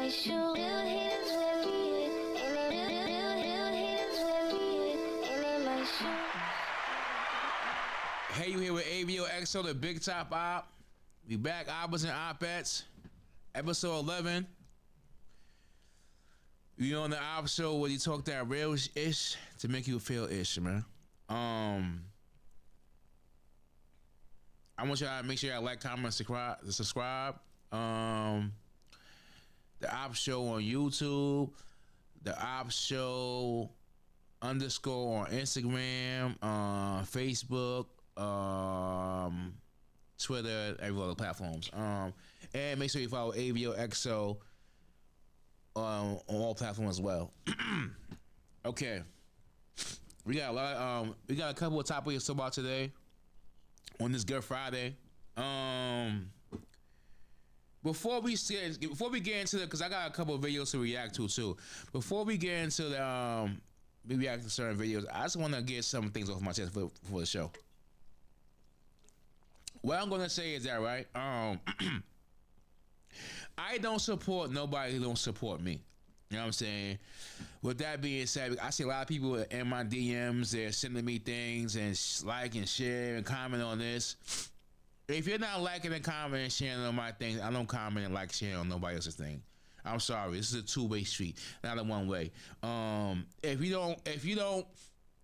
my shoe. Real haters let me in. And real haters let me in. And in my shoe. Hey, you here with AVO XO, the Big Top Op. We back, Oppers and Opettes, episode 11. You know, on the Op show where you talk that real ish to make you feel ish, man. I want y'all to make sure y'all like, comment, subscribe. The Op Show on YouTube, the Op Show _ on Instagram, Facebook, Twitter, every other platforms. And make sure you follow AVO XO on all platforms as well. Okay, we got a lot. We got a couple of topics to talk about today on this Good Friday. Before we get into the, because I got a couple of videos to react to too. Before we get into the we react to certain videos, I just want to get some things off my chest for the show. What I'm gonna say is that, right? I don't support nobody who don't support me. You know what I'm saying? With that being said, I see a lot of people in my DMs. They're sending me things and like and share and comment on this. If you're not liking and commenting and sharing on my things, I don't comment and like sharing on nobody else's thing. I'm sorry. This is a two-way street, not a one-way. If you don't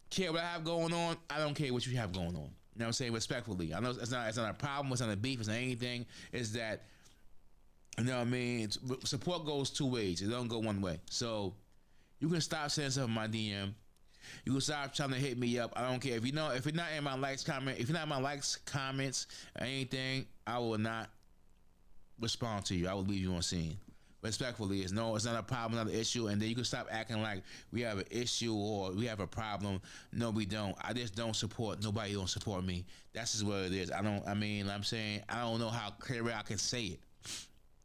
care what I have going on, I don't care what you have going on. You know what I'm saying? Respectfully. I know it's not a problem, it's not a beef, it's not anything. It's that, you know what I mean? Support goes two ways. It don't go one way. So you can stop sending stuff in my DM. You can stop trying to hit me up. I don't care. If you're not in my likes, comments, or anything, I will not respond to you. I will leave you on scene. Respectfully, it's not a problem, not an issue, and then you can stop acting like we have an issue or we have a problem. No, we don't. I just don't support nobody who don't support me. That's just what it is. I'm saying I don't know how clear I can say it.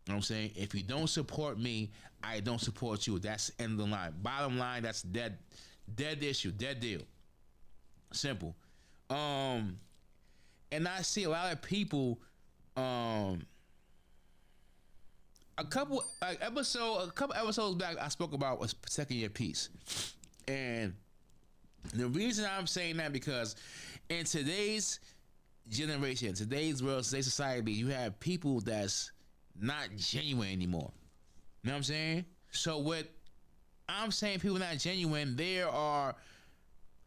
You know what I'm saying? If you don't support me, I don't support you. That's the end of the line. Bottom line, that's dead issue, dead deal. Simple. And I see a lot of people a couple episodes back, I spoke about was protecting your peace. And the reason I'm saying that, because in today's generation, today's world, today's society, you have people that's not genuine anymore. You know what I'm saying? So what I'm saying, people not genuine, they are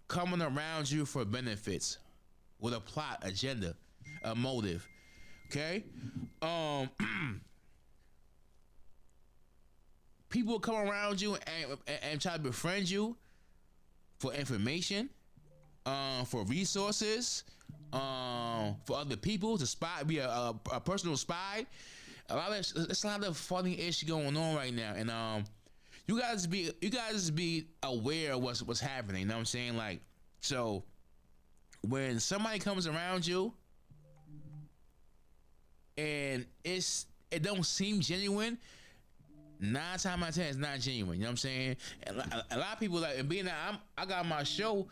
coming around you for benefits with a plot, agenda, a motive. Okay? People come around you and try to befriend you for information, for resources, for other people to be a personal spy. It's a lot of funny issue going on right now, and you guys be aware of what's happening. You know what I'm saying? Like, so when somebody comes around you and it don't seem genuine, 9 times out of 10 it's not genuine. You know what I'm saying? And a lot of people, like, and being that I got my show,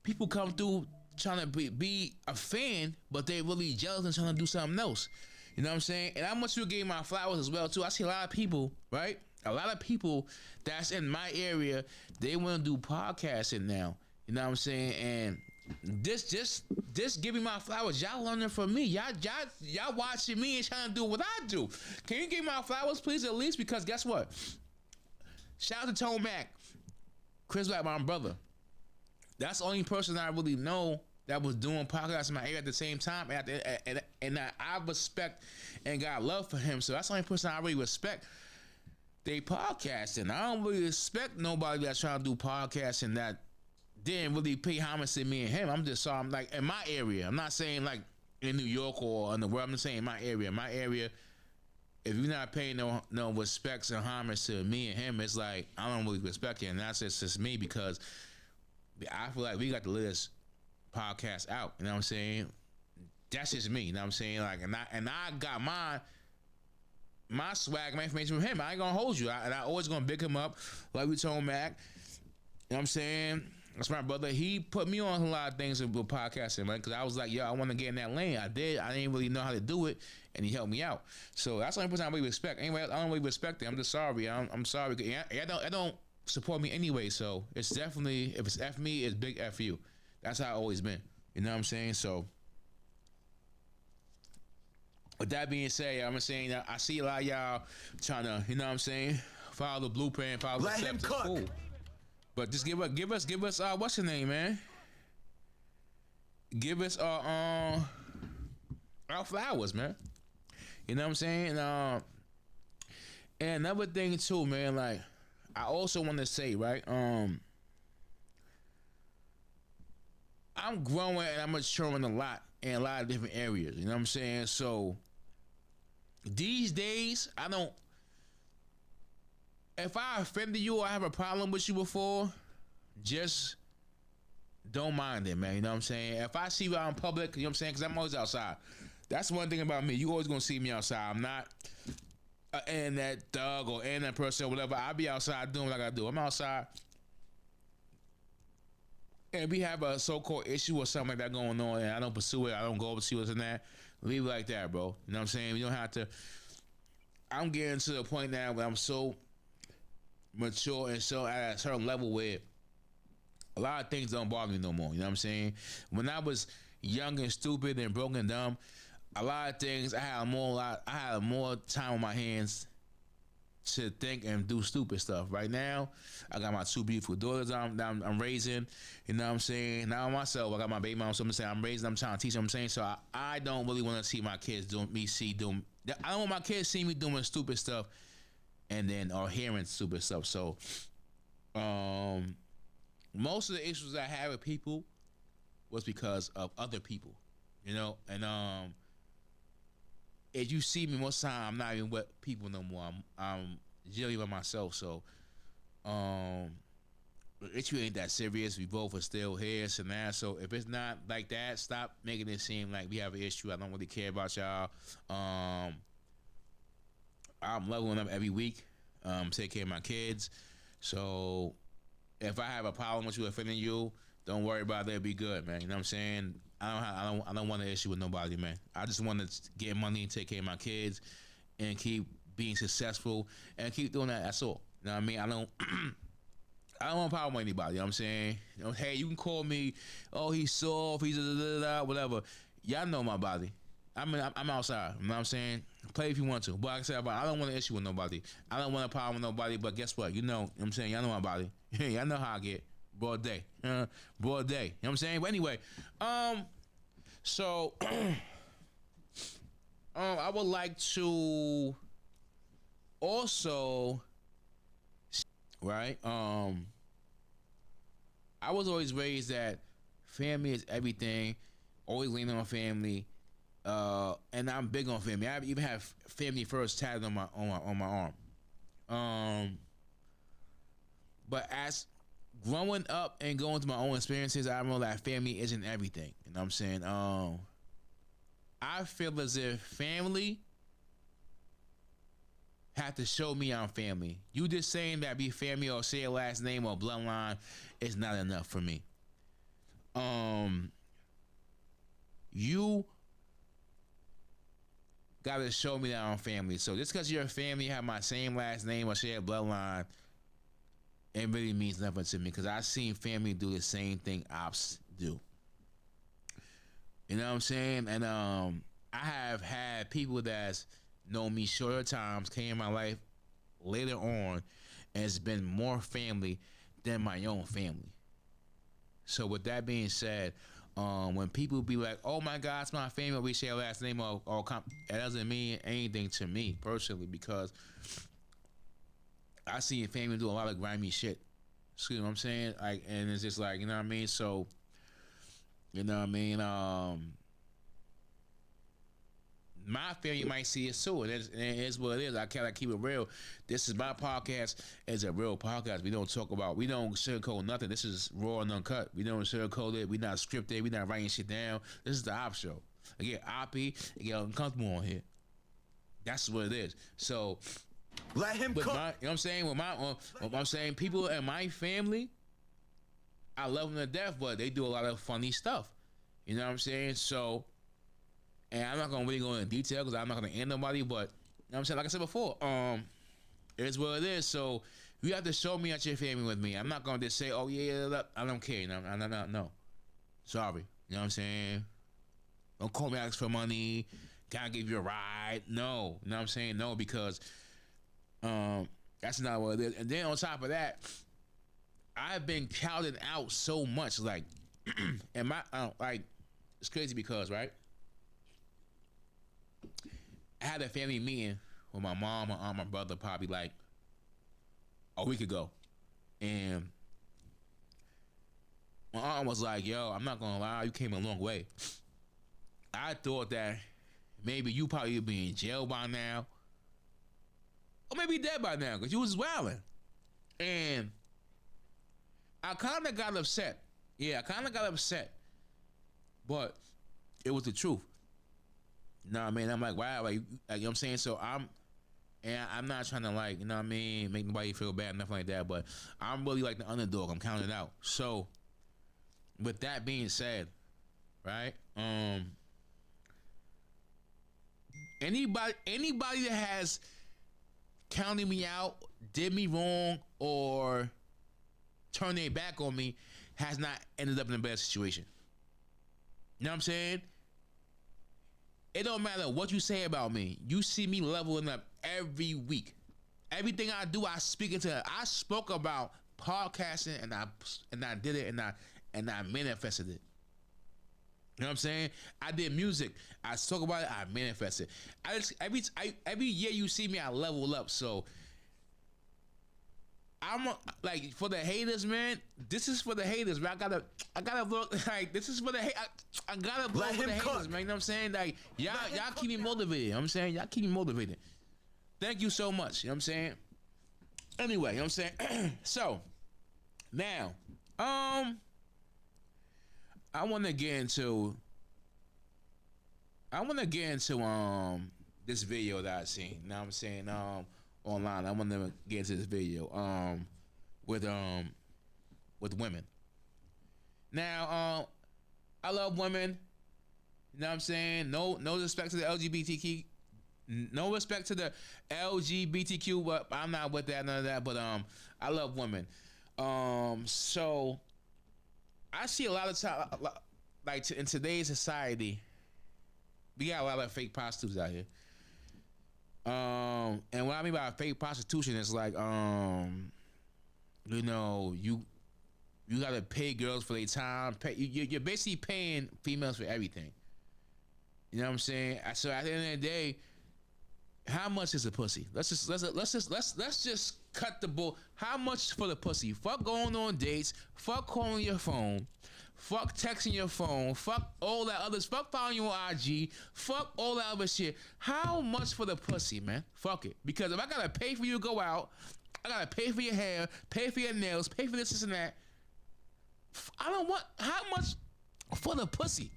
people come through trying to be a fan, but they really jealous and trying to do something else. You know what I'm saying? And I want you to give my flowers as well too. I see a lot of people, right? A lot of people that's in my area, they want to do podcasting now. You know what I'm saying? And this giving my flowers. Y'all learning from me. Y'all watching me and trying to do what I do. Can you give my flowers, please, at least? Because guess what? Shout out to Tone Mac, Chris Black, my brother. That's the only person I really know that was doing podcasts in my area at the same time, and I respect and got love for him. So that's the only person I really respect. They podcasting. I don't really respect nobody that's trying to do podcasting that didn't really pay homage to me and him. I'm like in my area. I'm not saying like in New York or in the world. I'm just saying in my area. My area, if you're not paying no respects and homage to me and him, it's like I don't really respect it. And that's just me, because I feel like we got to let this podcast out. You know what I'm saying? That's just me. You know what I'm saying? Like, and I got my swag, my information from him. I ain't gonna hold you. I always gonna big him up, like we told Mac. You know what I'm saying? That's my brother. He put me on a lot of things with podcasting, man, because I was like, yo, I want to get in that lane. I did. I didn't really know how to do it, and he helped me out. So that's the only person I really respect. Anyway, I don't really respect it. I'm just sorry. I'm sorry. I don't support me anyway. So it's definitely, if it's F me, it's big F you. That's how I always been. You know what I'm saying? So with that being said, I'm saying that I see a lot of y'all trying to, you know what I'm saying, follow the blueprint, follow the steps. It's cool. But just give us what's your name, man? Give us our flowers, man. You know what I'm saying? And another thing too, man, like I also want to say, right? I'm growing and I'm maturing a lot in a lot of different areas. You know what I'm saying? So these days, if I offended you or I have a problem with you before, just don't mind it, man. You know what I'm saying? If I see you out in public, you know what I'm saying? Because I'm always outside. That's one thing about me. You always going to see me outside. I'm not and that thug or and that person or whatever. I'll be outside doing what I got to do. I'm outside. And we have a so-called issue or something like that going on, and I don't pursue it, I don't go over to this and that, leave it like that, bro. You know what I'm saying? You don't have to. I'm getting to the point now where I'm so mature and so at a certain level where a lot of things don't bother me no more. You know what I'm saying? When I was young and stupid and broke and dumb, a lot of things I had more time on my hands to think and do stupid stuff. Right now, I got my two beautiful daughters I'm raising. You know what I'm saying? Now myself, I got my baby mom. So I'm saying I'm raising. I'm trying to teach them. I'm saying so. I don't really want to see my kids doing. I don't want my kids see me doing stupid stuff, and then or hearing stupid stuff. So, most of the issues I have with people was because of other people. You know, and if you see me most of the time, I'm not even with people no more. I'm generally by myself. So, the issue ain't that serious. We both are still here, so now. So if it's not like that, stop making it seem like we have an issue. I don't really care about y'all. I'm leveling up every week. Take care of my kids. So if I have a problem with you offending you, don't worry about it. It'll be good, man. You know what I'm saying? I don't want an issue with nobody, man. I just want to get money and take care of my kids and keep being successful and keep doing that. That's all. You know what I mean? I don't want a problem with anybody. You know what I'm saying? You know, hey, you can call me, oh, he's soft, he's whatever. Y'all know my body. I'm outside. You know what I'm saying? Play if you want to. But like I said, I don't want an issue with nobody. I don't want a problem with nobody. But guess what? You know what I'm saying? Y'all know my body. Y'all know how I get. Broad day. Broad day. You know what I'm saying? But anyway, so I would like to also, right? I was always raised that family is everything. Always leaning on family. And I'm big on family. I even have family first tatted on my arm. But as growing up and going through my own experiences, I know that family isn't everything. You know what I'm saying? I feel as if family have to show me I'm family. You just saying that be family or say a last name or bloodline is not enough for me. You gotta show me that I'm family. So just because you're a family, have my same last name or share a bloodline, it really means nothing to me, because I've seen family do the same thing ops do. You know what I'm saying? And I have had people that's known me shorter times, came in my life later on, and it's been more family than my own family. So with that being said, when people be like, oh my God, it's my family, we share last name, it doesn't mean anything to me personally, because I see family do a lot of grimy shit. See what I'm saying? Like, and it's just like, you know what I mean? So, you know what I mean? My family might see it too, and it is what it is. I cannot keep it real. This is my podcast. It's a real podcast. We don't sugarcoat nothing. This is raw and uncut. We don't sugarcoat it. We not scripted. We not writing shit down. This is the op show. I get oppy. I get uncomfortable on here. That's what it is. So let him cook. You know what I'm saying? What I'm saying, people in my family, I love them to death, but they do a lot of funny stuff. You know what I'm saying? So And I'm not gonna really go into detail because I'm not gonna end nobody. But you know what I'm saying, like I said before, it is what it is. So you have to show me that you're family with me. I'm not gonna just say, oh yeah, I don't care. No. Sorry. You know what I'm saying? Don't call me ask for money. Can I give you a ride? No. You know what I'm saying? No, because that's not what it is. And then on top of that, I've been counted out so much. Like, and my like, it's crazy because right, I had a family meeting with my mom, my aunt, my brother, probably like a week ago, and my aunt was like, "Yo, I'm not gonna lie, you came a long way. I thought that maybe you probably would be in jail by now, or maybe dead by now, because you was wilding." And I kind of got upset. Yeah, I kind of got upset, but it was the truth. Nah, man, I'm like, wow, like you know what I'm saying? So I'm not trying to like, you know what I mean, make nobody feel bad, nothing like that, but I'm really like the underdog. I'm counted out. So with that being said, right? Anybody that has counted me out, did me wrong, or turned their back on me has not ended up in a bad situation. You know what I'm saying? It don't matter what you say about me. You see me leveling up every week. Everything I do, I speak into it. I spoke about podcasting and I did it and I manifested it. You know what I'm saying? I did music. I spoke about it. I manifested. Every year you see me, I level up. So like for the haters, man. This is for the haters, man. I gotta look like this is for the I gotta blow for the haters, man. You know what I'm saying? Like y'all keep me motivated. You know what I'm saying? Y'all keep me motivated. Thank you so much. You know what I'm saying? Anyway, you know what I'm saying? So now, I wanna get into this video that I seen. You know what I'm saying? Online. I want to get into this video with women. Now, I love women. You know what I'm saying? No respect to the LGBTQ. No respect to the LGBTQ, but I'm not with that, none of that. But I love women. So I see a lot of time, like in today's society, we got a lot of fake prostitutes out here. And what I mean by fake prostitution is like, you know, you gotta pay girls for their time. You're basically paying females for everything. You know what I'm saying? So at the end of the day, how much is a pussy? Let's just cut the bull. How much for the pussy? Fuck going on dates. Fuck calling your phone. Fuck texting your phone. Fuck all that others. Fuck following you on IG. Fuck all that other shit. How much for the pussy, man? Fuck it. Because if I gotta pay for you to go out, I gotta pay for your hair, pay for your nails, pay for this and that. I don't want how much for the pussy.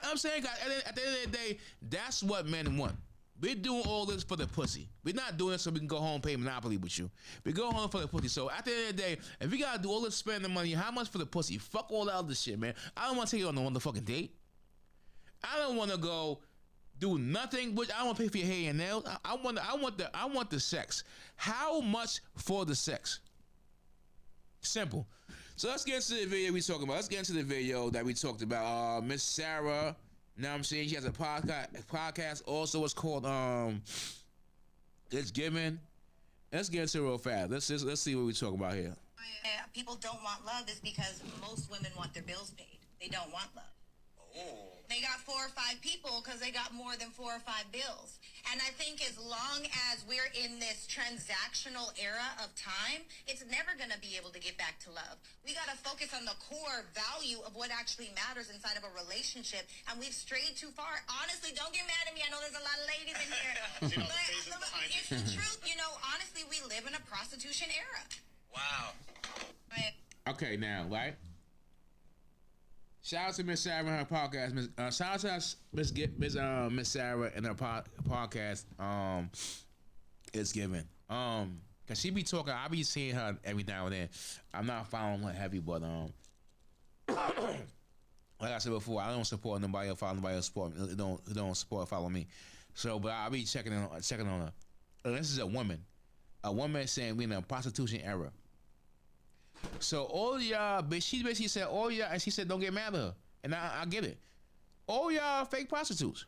I'm saying, guys, at the end of the day, that's what men want. We're doing all this for the pussy. We're not doing it so we can go home and play Monopoly with you. We go home for the pussy. So at the end of the day, if we gotta do all this spending money, how much for the pussy? Fuck all that other shit, man. I don't want to take you on the motherfucking date. I don't want to go do nothing. Which I don't want to pay for your hair and nails. I want the sex. How much for the sex? Simple. So let's get into the video we talking about. Let's get into the video that we talked about. Miss Sarah. You know what I'm saying? She has a podcast. Also, it's called It's Given. Let's get into it real fast. Let's see what we talk about here. People don't want love is because most women want their bills paid. They don't want love. Oh. They got 4 or 5 people because they got more than 4 or 5 bills. And I think as long as we're in this transactional era of time, it's never going to be able to get back to love. We got to focus on the core value of what actually matters inside of a relationship. And we've strayed too far. Honestly, don't get mad at me. I know there's a lot of ladies in here. But it's the truth. You know, honestly, we live in a prostitution era. Wow. Okay, now, right? Shout out to Miss Sarah and her podcast. Shout out to Miss Sarah and her podcast. It's Given. Cause she be talking. I be seeing her every now and then. I'm not following her heavy, but like I said before, I don't support nobody or follow nobody else support me. Don't support or follow me. So, but I'll be checking on her. And this is a woman saying we in a prostitution era. So all y'all, but she basically said all y'all, and she said don't get mad at her, and I get it. All y'all fake prostitutes.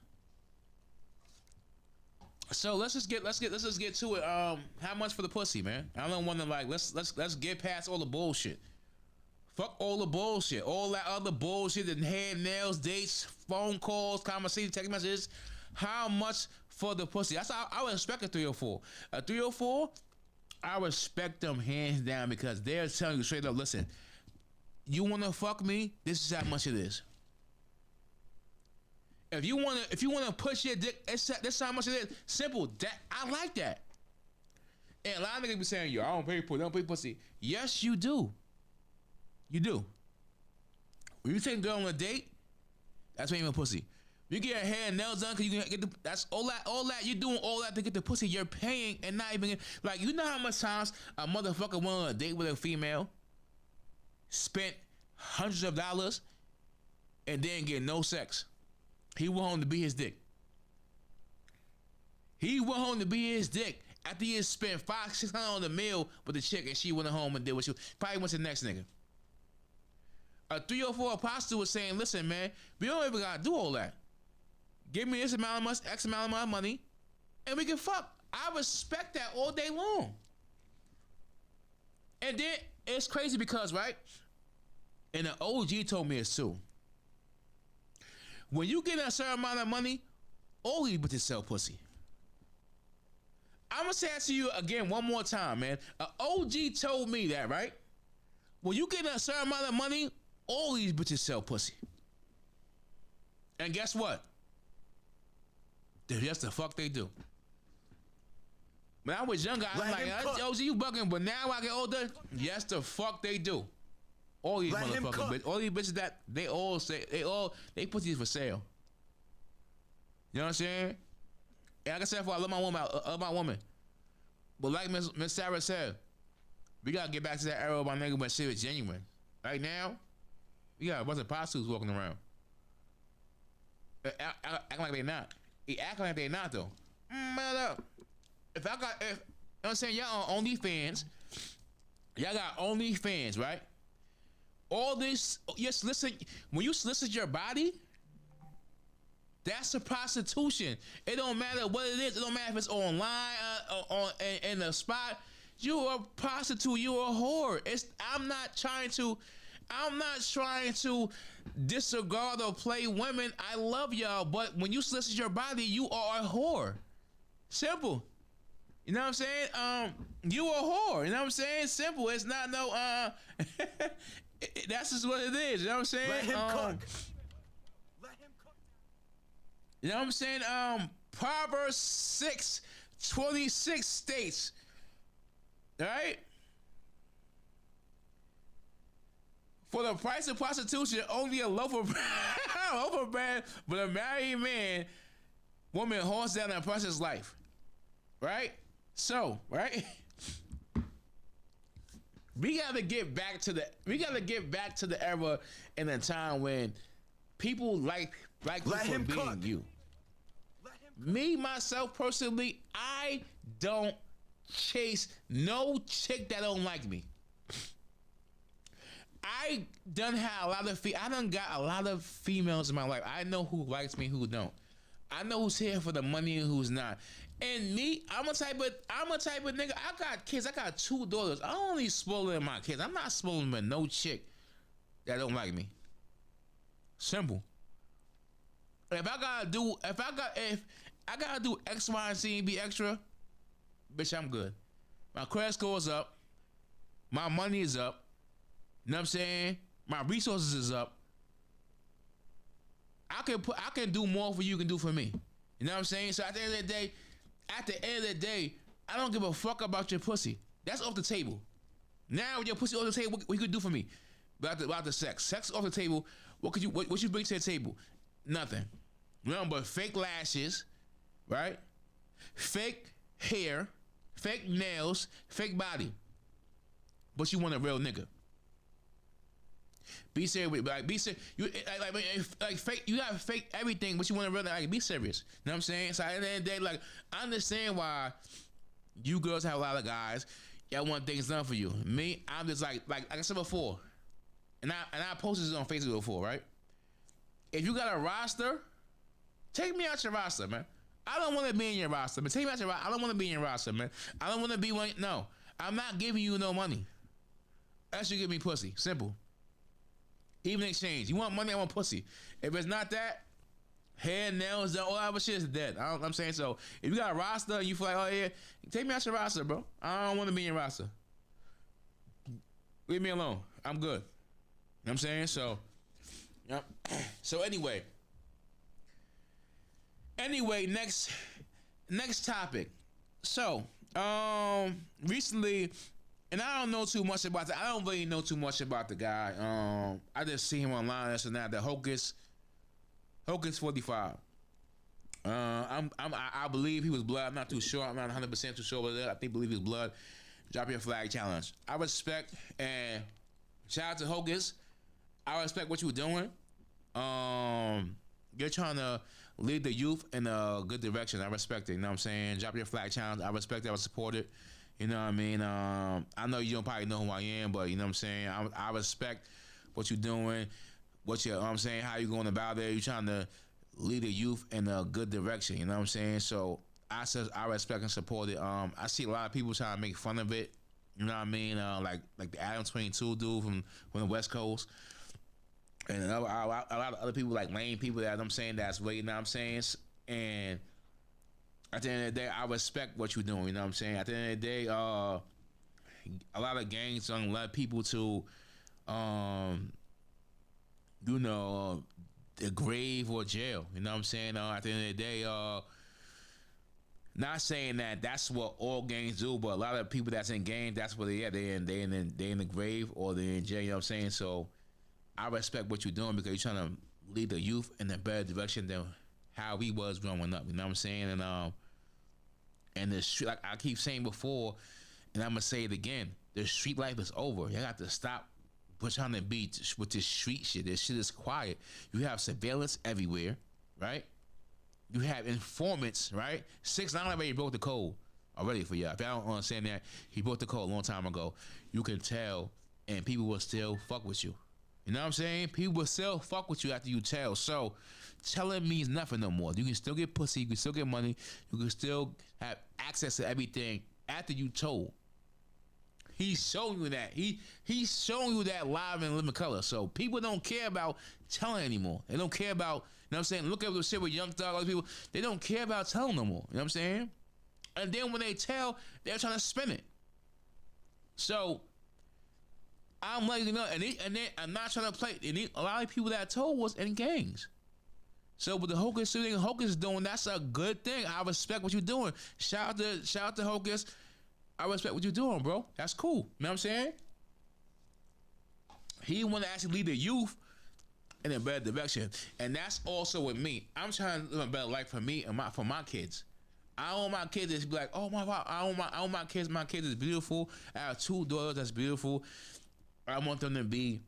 So let's just get to it. How much for the pussy, man? I don't want to like let's get past all the bullshit. Fuck all the bullshit, all that other bullshit, and hair, nails, dates, phone calls, conversations, text messages. How much for the pussy? That's how I would expect a 304. A 304, I respect them hands down because they're telling you straight up, listen, you want to fuck me? This is how much it is. If you wanna push your dick, that's how much it is. Simple. That I like that. And a lot of niggas be saying, yo, I don't pay pussy. Yes, you do. You do. When you take a girl on a date, that's paying for pussy. You get her hair and nails done because you can get that's all that you're doing all that to get the pussy. You're paying and not even like you know how much times a motherfucker went on a date with a female, spent hundreds of dollars, and didn't get no sex. He went home to be his dick. After he had spent $500-$600 on the meal with the chick and she went home and did what she probably went to the next nigga. A 304 apostle was saying, listen, man, we don't even gotta do all that. Give me this amount of X amount of money, and we can fuck. I respect that all day long. And then it's crazy because, right? And the OG told me this too. When you get a certain amount of money, all these bitches sell pussy. I'm gonna say that to you again one more time, man. An OG told me that, right? When you get a certain amount of money, all these bitches sell pussy. And guess what? That's the fuck they do. When I was younger, I was like, OG, you bugging, but now I get older, yes, the fuck they do. All these motherfuckers, bitch, all these bitches that they pussies for sale. You know what I'm saying? And like I said, I love my woman. But like Miss Sarah said, we gotta get back to that era, my nigga, when shit was genuine. Right now, we got a bunch of prostitutes walking around. Acting like they not. Acting like they not though. Man, if you know what I'm saying, y'all on OnlyFans, y'all got OnlyFans, right? All this, yes, listen, when you solicit your body, that's a prostitution. It don't matter what it is. It don't matter if it's online, in a spot. You're a prostitute. You're a whore. I'm not trying to disregard or play women. I love y'all, but when you solicit your body, you are a whore. Simple. You know what I'm saying? You a whore. You know what I'm saying? Simple. It's not no. That's just what it is. You know what I'm saying? Let him cook. Let him cook. You know what I'm saying? Proverbs 6:26 states, all right? For the price of prostitution, only a loaf of bread, but a married woman holds down a precious life. Right? So, right? We gotta get back to the era in a time when people like you for being you. Me, myself, personally, I don't chase no chick that don't like me. I done got a lot of females in my life. I know who likes me, who don't. I know who's here for the money and who's not. And me, I'm a type of nigga. I got kids. I got 2 daughters. I only spoiling my kids. I'm not spoiling with no chick that don't like me. Simple. If I gotta do X, Y, and Z and be extra, bitch, I'm good. My credit score is up. My money is up. You know what I'm saying? My resources is up. I can do more for you can do for me. You know what I'm saying? So at the end of the day, I don't give a fuck about your pussy. That's off the table. Now with your pussy off the table, what you could do for me? About the sex. Sex off the table. What you bring to the table? Nothing. Nothing but fake lashes, right? Fake hair, fake nails, fake body. But you want a real nigga. Be serious. Like be serious. You like fake. You gotta fake everything, but you want to really like be serious. You know what I'm saying? So at the end of the day, like I understand why you girls have a lot of guys. Y'all want things done for you. Me, I'm just like I said before, and I posted this on Facebook before, right? If you got a roster, take me out your roster, man. I don't want to be in your roster, but take me out your roster. I don't want to be in your roster, man. I don't want to be one. No, I'm not giving you no money. Unless you give me pussy. Simple. Even exchange. You want money, I want pussy. If it's not that, hair, nails, all that other shit is dead. I'm saying so. If you got a roster and you feel like, oh yeah, take me out your roster, bro. I don't want to be in your roster. Leave me alone. I'm good. You know what I'm saying? So, yep. So anyway, next topic. So, recently, and I don't know too much about I don't really know too much about the guy. I just see him online. That's now the Hocus 45. I believe he was blood. I'm not too sure. I'm not 100% too sure, but I believe he was blood. Drop your flag challenge. I respect and shout out to Hocus. I respect what you were doing. You're trying to lead the youth in a good direction. I respect it. You know what I'm saying? Drop your flag challenge. I respect it. I support it. You know what I mean? I know you don't probably know who I am, but you know what I'm saying? I respect what you're doing, what you know what I'm saying, how you going about it. You're trying to lead the youth in a good direction. You know what I'm saying? So I respect and support it. I see a lot of people trying to make fun of it. You know what I mean? Like the Adam 22 dude from the West Coast. And a lot of other people, like lame people that I'm saying that's way, you know what I'm saying? And at the end of the day, I respect what you're doing, you know what I'm saying? At the end of the day, a lot of gangs don't let people to, the grave or jail, you know what I'm saying? At the end of the day, not saying that that's what all gangs do, but a lot of people that's in gangs, that's what they are. They in the grave or they're in jail, you know what I'm saying? So I respect what you're doing because you're trying to lead the youth in a better direction than how we was growing up. You know what I'm saying? And the street, like I keep saying before, and I'm gonna say it again: the street life is over. You got to stop trying to be with this street shit. This shit is quiet. You have surveillance everywhere, right? You have informants, right? 6ix9ine already broke the code already for y'all. If y'all don't understand that, he broke the code a long time ago. You can tell, and people will still fuck with you. You know what I'm saying? People will still fuck with you after you tell. So telling means nothing no more. You can still get pussy. You can still get money. You can still have access to everything after you told. He's showing you that. He's showing you that live and living color. So people don't care about telling anymore. They don't care about, you know what I'm saying? Look at the shit with Young Thug, other people. They don't care about telling no more. You know what I'm saying? And then when they tell, they're trying to spin it. So I'm letting you know, and then I'm not trying to play. And a lot of people that I told was in gangs. So with the Hocus thing Hocus is doing, that's a good thing. I respect what you're doing. Shout out to Hocus. I respect what you're doing, bro. That's cool. You know what I'm saying? He want to actually lead the youth in a better direction, and that's also with me. I'm trying to live a better life for me and for my kids. I want my kids to be like, oh my God, I want my kids. My kids is beautiful. I have 2 daughters that's beautiful. I want them to be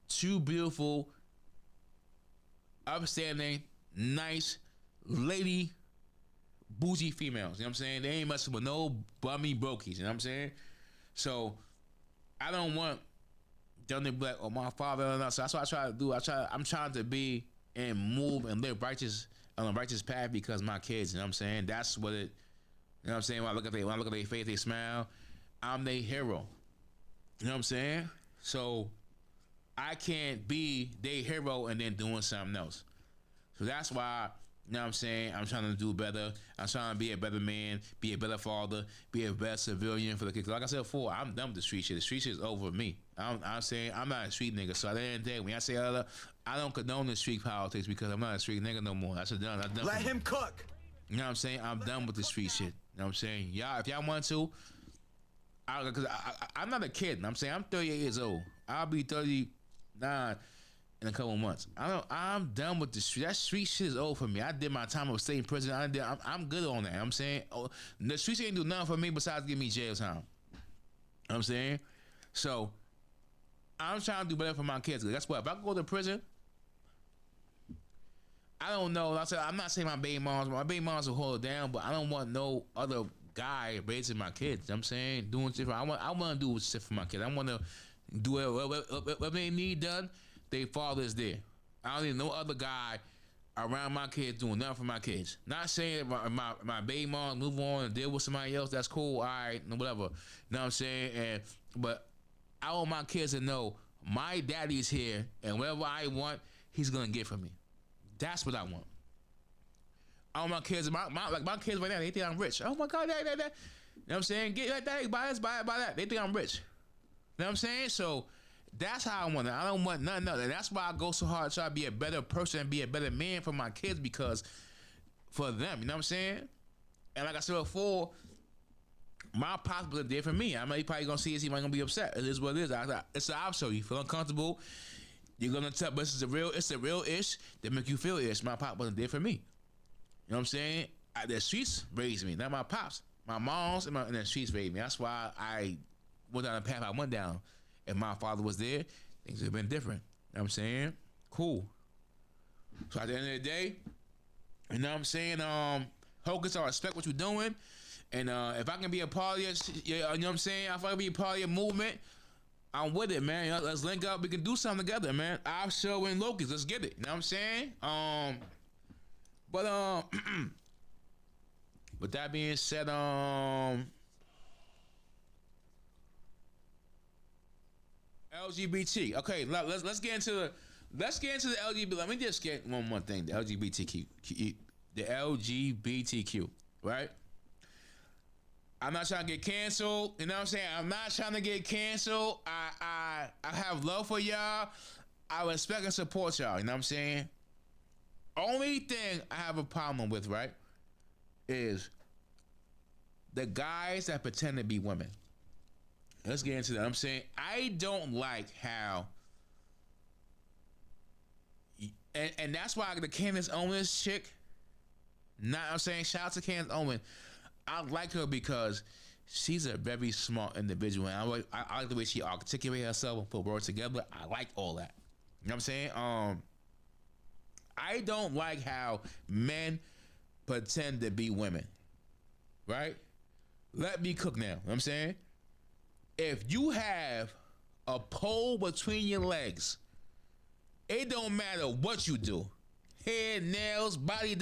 2 beautiful, upstanding, nice, lady, bougie females. You know what I'm saying? They ain't messing with no bummy brokies. You know what I'm saying? So I don't want them to be like, oh, my father. And so that's what I try to do. I'm trying to be and move and live righteous on a righteous path because my kids. You know what I'm saying? That's what it. You know what I'm saying? When I look at their face, they smile. I'm their hero. You know what I'm saying? So I can't be their hero and then doing something else. So that's why, you know what I'm saying, I'm trying to do better. I'm trying to be a better man, be a better father, be a better civilian for the kids. Like I said before, I'm done with the street shit. The street shit is over me. I'm saying I'm not a street nigga. So at the end of the day, when I say other, I don't condone the street politics because I'm not a street nigga no more. That's done. That's done. Let him cook. You know what I'm saying? I'm done with the street shit. You know what I'm saying? Y'all, if y'all want to, because I'm not a kid. You know what I'm saying? I'm 38 years old. I'll be 39 in a couple months. I'm done with the street. That street shit is old for me. I did my time of staying in prison. I'm good on that. You know what I'm saying? The streets ain't do nothing for me besides give me jail time. You know what I'm saying? So I'm trying to do better for my kids. Guess what? If I go to prison, I don't know. I'm not saying my baby moms will hold it down, but I don't want no other guy raising my kids. You know what I'm saying, doing shit. I want to do shit for my kids. I want to do whatever they need done. Their father is there. I don't need no other guy around my kids doing nothing for my kids. Not saying my baby mom move on and deal with somebody else. That's cool. All right, whatever. You know what I'm saying? But I want my kids to know my daddy's here, and whatever I want, he's gonna get from me. That's what I want. I want my kids, my kids right now, they think I'm rich. Oh my God, that. You know what I'm saying? Get like that, buy this, buy that. They think I'm rich. You know what I'm saying? So that's how I want it. I don't want nothing else. And that's why I go so hard to try to be a better person and be a better man for my kids, because for them, you know what I'm saying? And like I said before, my pops was there for me. I mean, he probably gonna see it, he might gonna be upset. It is what it is. It's the opposite. You feel uncomfortable, you're gonna tell, but it's a real ish that make you feel ish. My pop wasn't there for me. You know what I'm saying? The streets raised me, not my pops. My moms and the streets raised me. That's why I went down the path I went down. If my father was there, things would have been different. You know what I'm saying? Cool. So at the end of the day, you know what I'm saying? Hocus, I respect what you're doing. And if I can be a part of you know what I'm saying? If I can be a part of your movement, I'm with it, man. You know, let's link up. We can do something together, man. I'll show and Locust. Let's get it. You know what I'm saying? But with that being said, LGBT. Okay, let's get into the LGBT. Let me just get one more thing. The LGBTQ, right? I'm not trying to get canceled. You know what I'm saying? I'm not trying to get canceled. I have love for y'all. I respect and support y'all. You know what I'm saying? Only thing I have a problem with, right, is the guys that pretend to be women. Let's get into that. I'm saying I don't like how, and that's why the Candace Owens chick. I'm saying shout out to Candace Owens. I like her because she's a very smart individual, and I like the way she articulates herself and put words together. I like all that. You know what I'm saying? I don't like how men pretend to be women. Right? Let me cook now. You know what I'm saying? If you have a pole between your legs, it don't matter what you do. Hair, nails, body,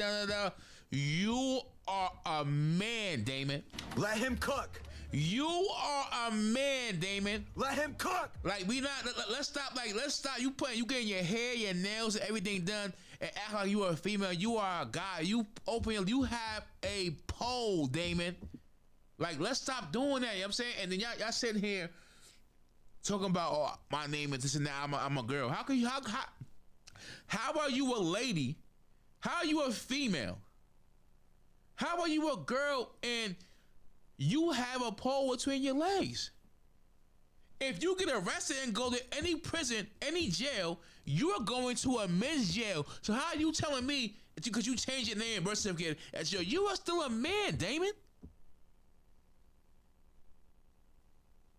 you are a man, Damon. Let him cook. You are a man, Damon. Let him cook. Like let's stop. You getting your hair, your nails, everything done, and act like you are a female. You are a guy. You have a pole, Damon. Like, let's stop doing that. You know what I'm saying? And then y'all sitting here talking about, oh, my name is this and that. I'm a girl. How are you a lady? How are you a female? How are you a girl and you have a pole between your legs? If you get arrested and go to any prison, any jail, you are going to a men's jail. So how are you telling me that because you changed your name and birth certificate, that you are still a man, Damon?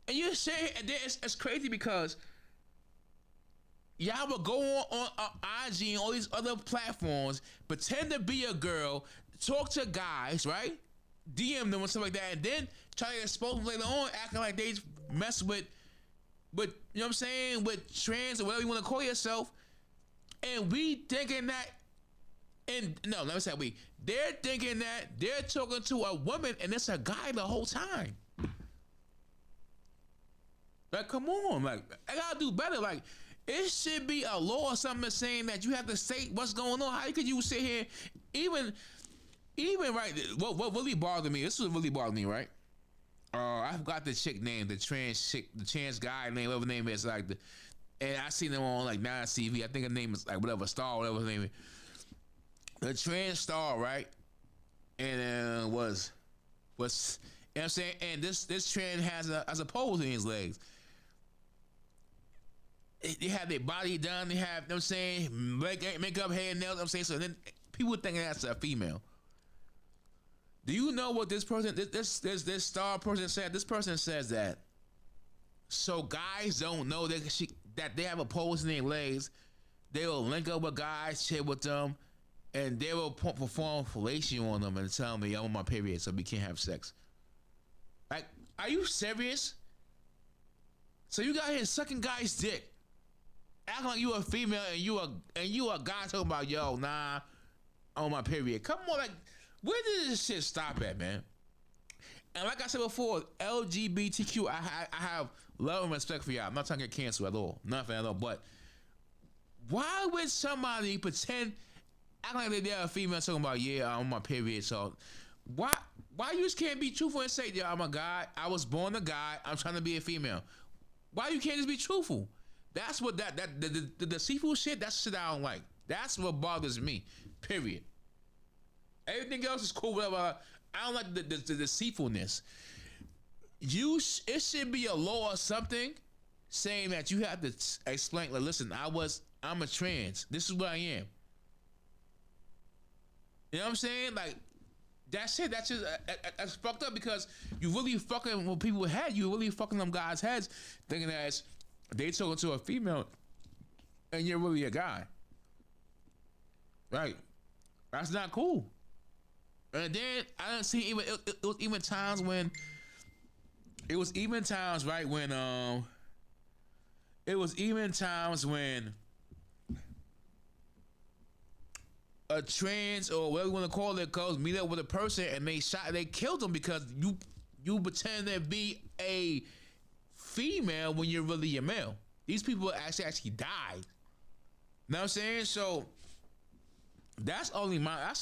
And you're saying, and then it's crazy because y'all will go on IG and all these other platforms, pretend to be a girl, talk to guys, right? DM them and stuff like that, and then try to expose them later on, acting like they mess with, you know what I'm saying, with trans or whatever you want to call yourself. And we thinking that, and no, let me say they're thinking that they're talking to a woman and it's a guy the whole time. Like, come on, like, I gotta do better. Like, it should be a law or something saying that you have to say what's going on. How could you sit here, even right? What really bothered me? This was really bothered me, right? I forgot the chick name, the trans guy name, whatever name is, like and I seen them on like Nine CV. I think her name is like whatever Star, whatever her name is. The trans star, right? And was you know what I'm saying? And this trans has a pole in his legs. They have their body done. They have, you know what I'm saying, makeup, hair, nails. You know what I'm saying, so then people thinking that's a female. Do you know what this person, this star person said? This person says that so guys don't know that that they have a pose in their legs, they will link up with guys, shit with them, and they will perform fellatio on them and tell me I'm on my period, so we can't have sex. Like, are you serious? So you got here sucking guys' dick, acting like you a female and you a guy talking about, yo, nah, I'm on my period. Come on, like, where did this shit stop at, man? And like I said before, LGBTQ, I have love and respect for y'all. I'm not trying to get canceled at all, nothing at all. But why would somebody pretend, act like they're a female talking about, yeah, I'm on my period? So why you just can't be truthful and say, yeah, I'm a guy, I was born a guy, I'm trying to be a female? Why you can't just be truthful? That's what the seafood shit, that's shit I don't like. That's what bothers me, period. Everything else is cool, whatever. I don't like the deceitfulness. It should be a law or something saying that you have to explain, like, listen, I'm a trans. This is what I am. You know what I'm saying? Like, that's it. That's just that's fucked up, because you really fucking with people's head. You really fucking them guys' heads, thinking that they talking to a female and you're really a guy. Right? That's not cool. And then I didn't see even it was even times when right, when a trans or whatever you want to call it goes meet up with a person and they killed them because you pretend to be a female when you're really a male. These people actually died. You know what I'm saying? So that's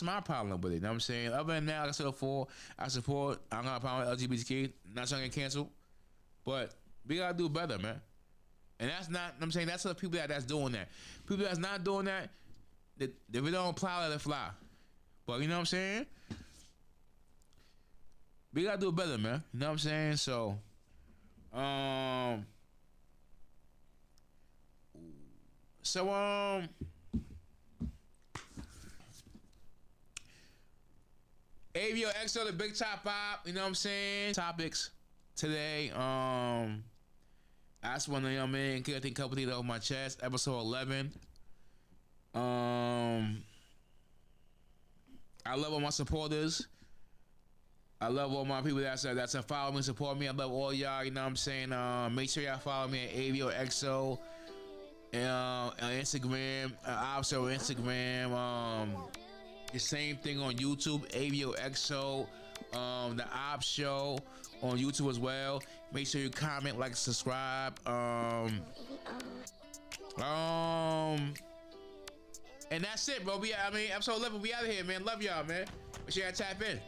my problem with it. You know what I'm saying? Other than that, like I said before, I don't got a problem with LGBTQ, not trying to get canceled. But we gotta do better, man. And that's not, I'm saying, that's the people that's doing that. People that's not doing that, if we don't apply, let it fly. But you know what I'm saying? We gotta do better, man. You know what I'm saying? So, AVO XO, the Big Top 5, you know what I'm saying? Topics today. I just want to, you know what I mean, get a couple things off my chest. Episode 11. I love all my supporters. I love all my people that's follow me, support me. I love all y'all, you know what I'm saying? Make sure y'all follow me at AVO XO on Instagram, also Instagram. The same thing on YouTube, AVO XO, the Op Show on YouTube as well. Make sure you comment, like, subscribe. And that's it, bro. Episode 11, we out of here, man. Love y'all, man. Make sure y'all tap in.